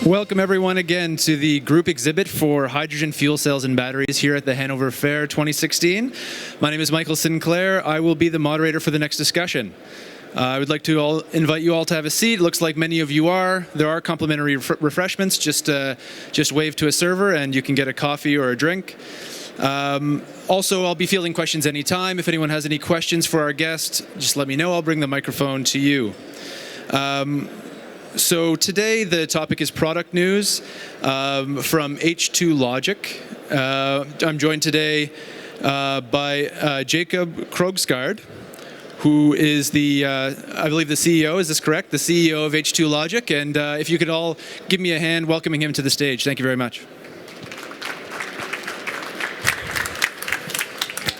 Welcome everyone again to the group exhibit for hydrogen fuel cells and batteries here at the Hanover Fair 2016. My name is Michael Sinclair. I will be the moderator for the next discussion. I would like to invite you all to have a seat. Looks like many of you are. There are complimentary refreshments. Just wave to a server and you can get a coffee or a drink. Also, I'll be fielding questions anytime. If anyone has any questions for our guest, just let me know. I'll bring the microphone to you. So today the topic is product news from H2 Logic. I'm joined today by Jacob Krogsgaard, who is I believe the CEO, is this correct? The CEO of H2 Logic. And if you could all give me a hand welcoming him to the stage. Thank you very much.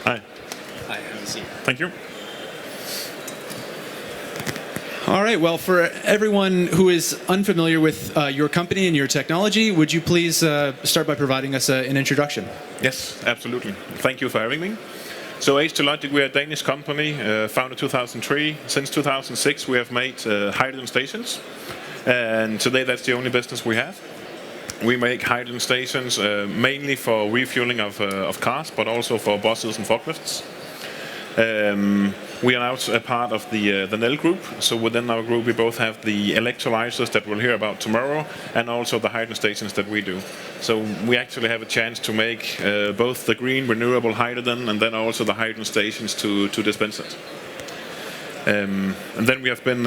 Hi. Hi, have a seat. Thank you. All right, well, for everyone who is unfamiliar with your company and your technology, would you please start by providing us an introduction? Yes, absolutely. Thank you for having me. So H2 Logic, we're a Danish company, founded 2003. Since 2006, we have made hydrogen stations. And today, that's the only business we have. We make hydrogen stations mainly for refueling of cars, but also for buses and forklifts. We are now a part of the NEL group, so within our group we both have the electrolyzers that we'll hear about tomorrow and also the hydrogen stations that we do. So we actually have a chance to make both the green renewable hydrogen and then also the hydrogen stations to dispense it. And then we have been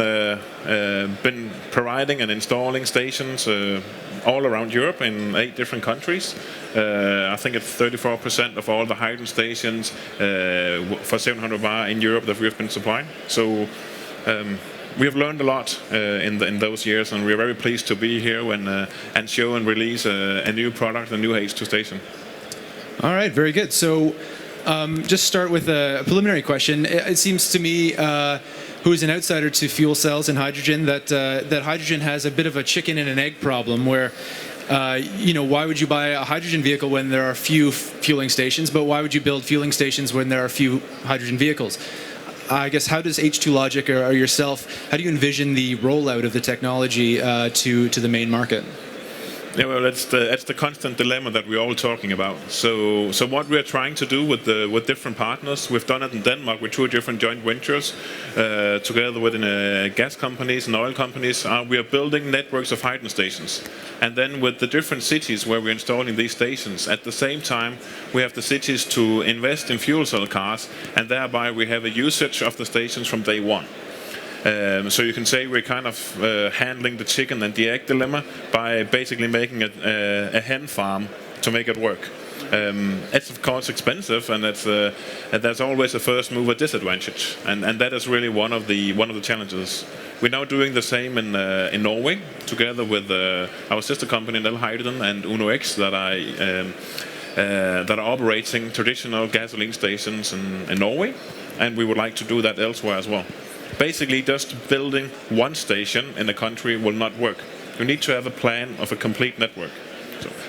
providing and installing stations all around Europe in 8 different countries. I think it's 34% of all the hydrogen stations for 700 bar in Europe that we have been supplying. So we have learned a lot in those years, and we're very pleased to be here and show and release a new product, a new H2 station. All right, very good. So just start with a preliminary question. It seems to me, who is an outsider to fuel cells and hydrogen, that hydrogen has a bit of a chicken and an egg problem where, why would you buy a hydrogen vehicle when there are few fueling stations, but why would you build fueling stations when there are few hydrogen vehicles? I guess, how does H2 Logic or yourself, how do you envision the rollout of the technology to the main market? Yeah, well, that's the constant dilemma that we're all talking about. So what we're trying to do with different partners, we've done it in Denmark with 2 different joint ventures, together with gas companies and oil companies. We are building networks of hydrogen stations, and then with the different cities where we're installing these stations, at the same time we have the cities to invest in fuel cell cars, and thereby we have a usage of the stations from day one. So you can say we're kind of handling the chicken and the egg dilemma by basically making a hen farm to make it work. It's of course expensive, and there's always a first mover disadvantage, and that is really one of the challenges. We're now doing the same in Norway, together with our sister company NEL Hydrogen and UNO-X that are operating traditional gasoline stations in Norway, and we would like to do that elsewhere as well. Basically, just building one station in a country will not work. You need to have a plan of a complete network.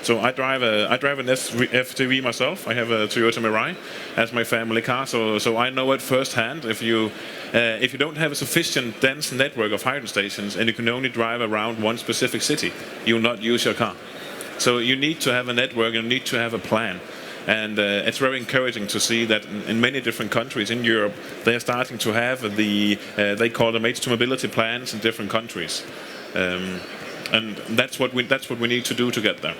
So I drive an FTV myself. I have a Toyota Mirai as my family car, so I know it firsthand. If you don't have a sufficient dense network of hydrogen stations and you can only drive around one specific city, you will not use your car. So you need to have a network and you need to have a plan. And it's very encouraging to see that in many different countries in Europe, they are starting to have they call them H2 mobility plans in different countries. And that's what we need to do to get there.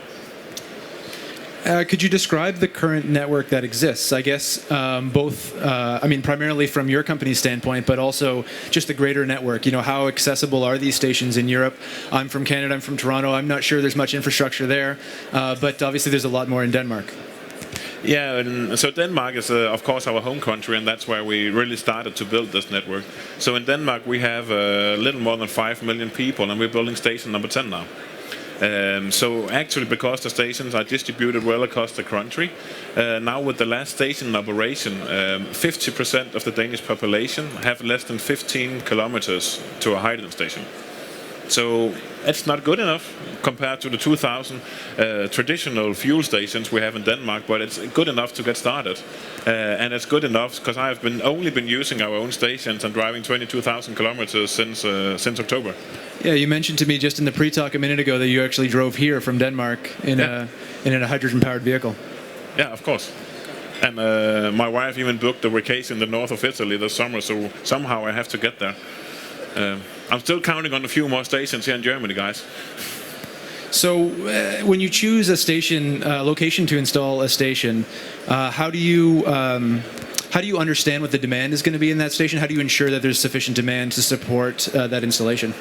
Could you describe the current network that exists? I guess primarily from your company's standpoint, but also just the greater network. How accessible are these stations in Europe? I'm from Canada, I'm from Toronto. I'm not sure there's much infrastructure there, but obviously there's a lot more in Denmark. Yeah, and so Denmark is, of course, our home country, and that's where we really started to build this network. So in Denmark, we have a little more than 5 million people, and we're building station number 10 now. So actually, because the stations are distributed well across the country, now with the last station in operation, 50% of the Danish population have less than 15 kilometers to a hydrogen station. So it's not good enough compared to the 2,000 traditional fuel stations we have in Denmark, but it's good enough to get started. And it's good enough because I've only been using our own stations and driving 22,000 kilometers since October. Yeah, you mentioned to me just in the pre-talk a minute ago that you actually drove here from Denmark in a hydrogen-powered vehicle. Yeah, of course. And my wife even booked a vacation in the north of Italy this summer, so somehow I have to get there. I'm still counting on a few more stations here in Germany, guys. So when you choose a station location to install a station, how do you understand what the demand is going to be in that station? How do you ensure that there's sufficient demand to support that installation?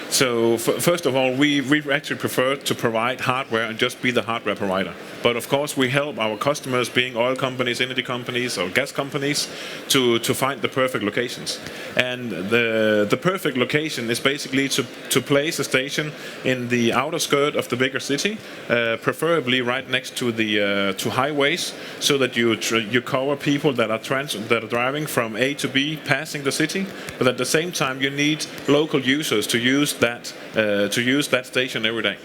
So first of all, we actually prefer to provide hardware and just be the hardware provider. But of course, we help our customers, being oil companies, energy companies, or gas companies, to find the perfect locations. And the perfect location is basically to place a station in the outer skirt of the bigger city, preferably right next to the to highways, so that you cover people that are driving from A to B, passing the city. But at the same time, you need local users to use that station every day.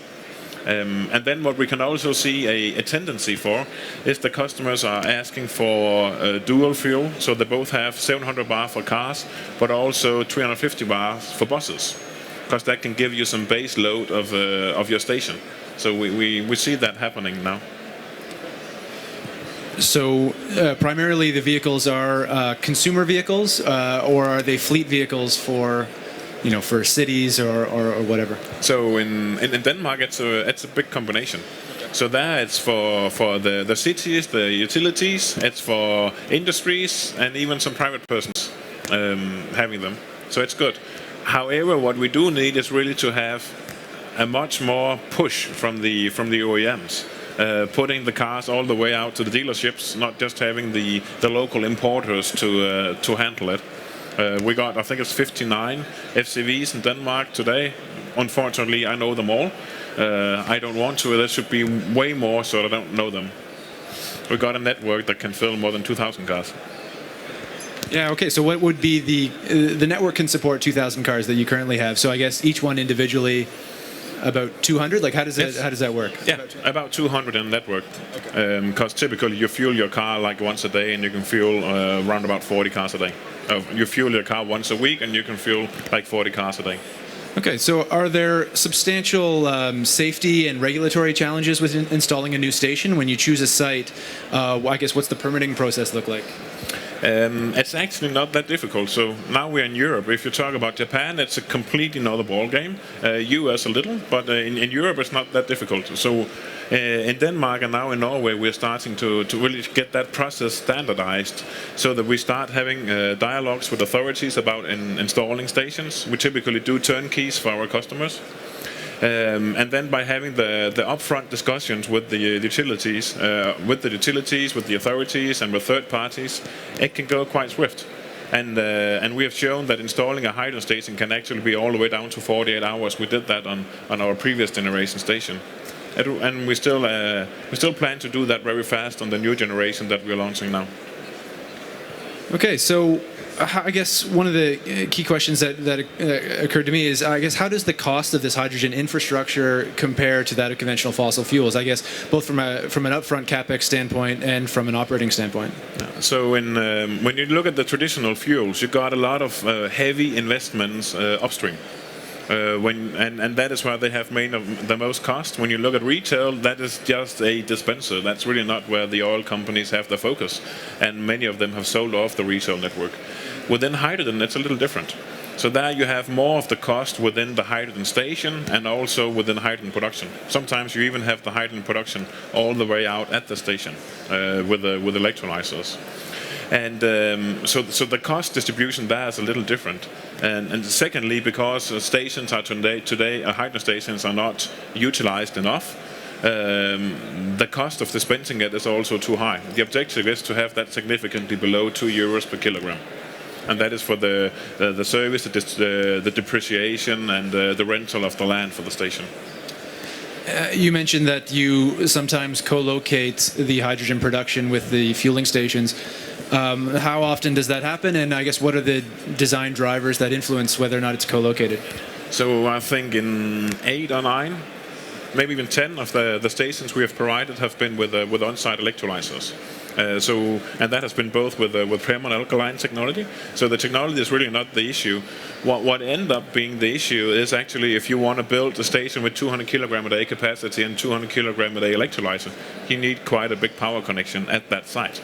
And then what we can also see a tendency for is the customers are asking for dual fuel, so they both have 700 bar for cars, but also 350 bars for buses, because that can give you some base load of your station. So we see that happening now. So primarily the vehicles are consumer vehicles, or are they fleet vehicles for cities or whatever? So in Denmark, it's a big combination. So there it's for the cities, the utilities, it's for industries, and even some private persons having them. So it's good. However, what we do need is really to have a much more push from the OEMs. Putting the cars all the way out to the dealerships, not just having the local importers to handle it. We got, I think it's 59 FCVs in Denmark today. Unfortunately, I know them all. I don't want to. There should be way more, so I don't know them. We got a network that can fill more than 2,000 cars. Yeah, okay, so what would be the network can support 2,000 cars that you currently have, so I guess each one individually about 200? Like, how does that work? Yeah, about 200 in network. Because typically you fuel your car like once a day, and you can fuel around about 40 cars a day. You fuel your car once a week, and you can fuel like 40 cars a day. Okay, so are there substantial safety and regulatory challenges with installing a new station? When you choose a site, I guess what's the permitting process look like? It's actually not that difficult. So now we're in Europe. If you talk about Japan, it's a completely another ball game. US a little, but in Europe it's not that difficult. So in Denmark and now in Norway, we're starting to really get that process standardized, so that we start having dialogues with authorities about installing stations. We typically do turnkeys for our customers. And then by having the upfront discussions with the utilities, with the authorities, and with third parties, it can go quite swift. And we have shown that installing a hydrogen station can actually be all the way down to 48 hours. We did that on our previous generation station, and we still plan to do that very fast on the new generation that we're launching now. Okay, so I guess one of the key questions that occurred to me is, I guess, how does the cost of this hydrogen infrastructure compare to that of conventional fossil fuels? I guess both from an upfront capex standpoint and from an operating standpoint. So when you look at the traditional fuels, you got a lot of heavy investments upstream. And that is where they have made the most cost. When you look at retail, that is just a dispenser. That's really not where the oil companies have their focus, and many of them have sold off the retail network. Within hydrogen, it's a little different. So there you have more of the cost within the hydrogen station and also within hydrogen production. Sometimes you even have the hydrogen production all the way out at the station with electrolyzers. And so the cost distribution there is a little different. And secondly, because stations are today hydrogen stations are not utilized enough, the cost of dispensing it is also too high. The objective is to have that significantly below €2 per kilogram. And that is for the service, the depreciation, and the rental of the land for the station. You mentioned that you sometimes co-locate the hydrogen production with the fueling stations. How often does that happen? And I guess what are the design drivers that influence whether or not it's co-located? So I think in 8 or 9, maybe even 10 of the stations we have provided have been with on-site electrolyzers. And that has been both with PREM and alkaline technology. So the technology is really not the issue. What end up being the issue is actually if you want to build a station with 200 kilogram a day capacity and 200 kilogram a day electrolyzer, you need quite a big power connection at that site.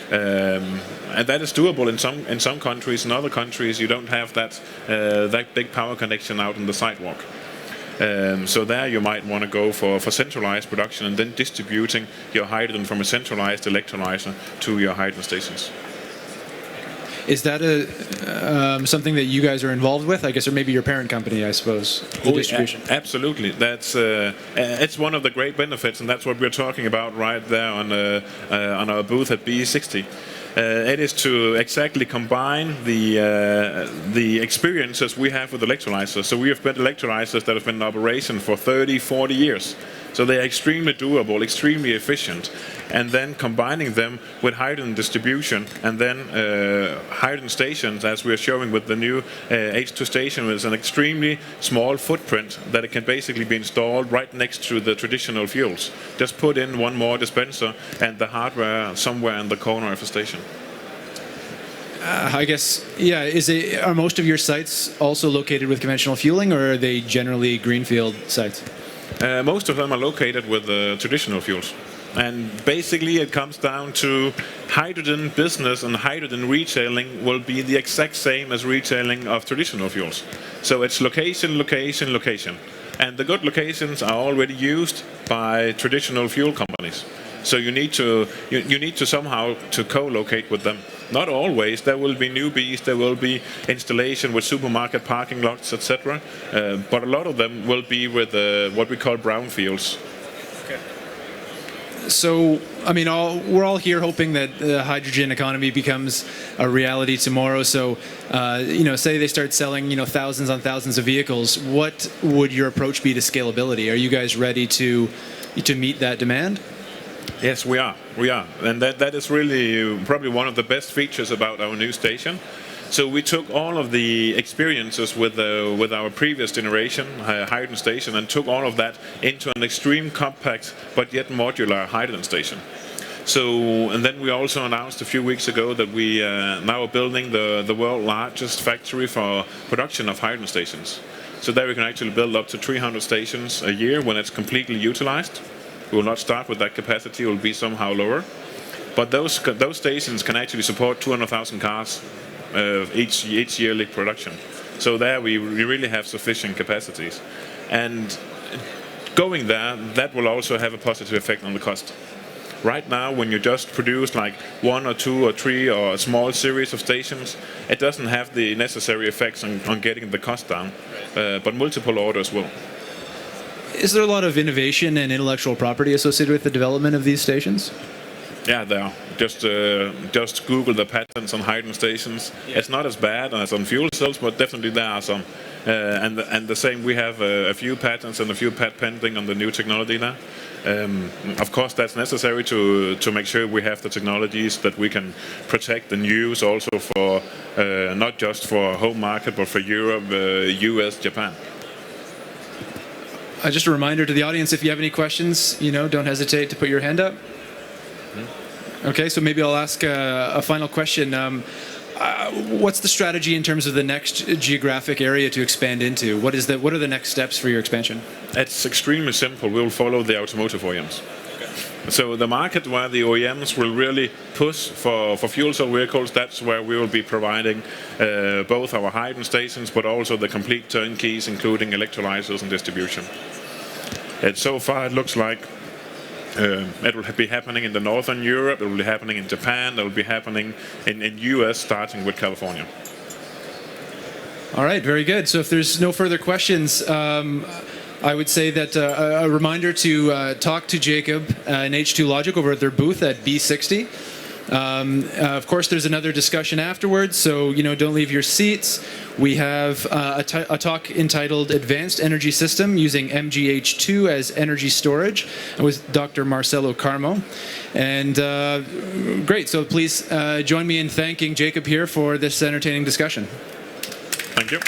And that is doable in some countries. In other countries, you don't have that big power connection out in the sidewalk. So there you might want to go for centralized production and then distributing your hydrogen from a centralized electrolyzer to your hydrogen stations. Is that something that you guys are involved with, I guess, or maybe your parent company, I suppose, the distribution? Absolutely. That's it's one of the great benefits, and that's what we're talking about right there on our booth at BE60. It is to exactly combine the experiences we have with electrolyzers. So we have built electrolyzers that have been in operation for 30, 40 years. So they are extremely doable, extremely efficient. And then combining them with hydrogen distribution and then hydrogen stations, as we're showing with the new H2 station, with an extremely small footprint that it can basically be installed right next to the traditional fuels. Just put in one more dispenser and the hardware somewhere in the corner of a station. I guess, yeah, are most of your sites also located with conventional fueling, or are they generally greenfield sites? Most of them are located with traditional fuels. And basically it comes down to hydrogen business and hydrogen retailing will be the exact same as retailing of traditional fuels. So it's location, location, location. And the good locations are already used by traditional fuel companies. So you need to somehow to co-locate with them. Not always. There will be newbies. There will be installation with supermarket parking lots, etc. But a lot of them will be with what we call brownfields. Okay. So, I mean, we're all here hoping that the hydrogen economy becomes a reality tomorrow. So, say they start selling, thousands on thousands of vehicles. What would your approach be to scalability? Are you guys ready to meet that demand? Yes, we are. And that is really probably one of the best features about our new station. So we took all of the experiences with our previous generation hydrogen station and took all of that into an extreme compact but yet modular hydrogen station. So, and then we also announced a few weeks ago that we now are building the world's largest factory for production of hydrogen stations. So there we can actually build up to 300 stations a year when it's completely utilized. We will not start with that capacity, it will be somehow lower. But those stations can actually support 200,000 cars each yearly production. So there we really have sufficient capacities. And going there, that will also have a positive effect on the cost. Right now, when you just produce like 1 or 2 or 3 or a small series of stations, it doesn't have the necessary effects on getting the cost down, but multiple orders will. Is there a lot of innovation and intellectual property associated with the development of these stations? Yeah, there are. Just Google the patents on hydrogen stations. Yeah. It's not as bad as on fuel cells, but definitely there are some. And the same, we have a few patents and a few patent pending on the new technology now. Of course, that's necessary to make sure we have the technologies that we can protect and use also for not just for home market, but for Europe, US, Japan. Just a reminder to the audience, if you have any questions, don't hesitate to put your hand up. Okay, so maybe I'll ask a final question. What's the strategy in terms of the next geographic area to expand into? What are the next steps for your expansion? It's extremely simple. We'll follow the automotive OEMs. Okay. So the market where the OEMs will really push for fuel cell vehicles, that's where we will be providing both our hydrogen stations, but also the complete turnkeys, including electrolyzers and distribution. And so far, it looks like it will be happening in the Northern Europe, it will be happening in Japan, it will be happening in US, starting with California. All right, very good. So if there's no further questions, I would say that a reminder to talk to Jacob and H2 Logic over at their booth at B60. Of course, there's another discussion afterwards, so don't leave your seats. We have a talk entitled "Advanced Energy System Using MGH2 as Energy Storage" with Dr. Marcelo Carmo. And great, so please join me in thanking Jacob here for this entertaining discussion. Thank you.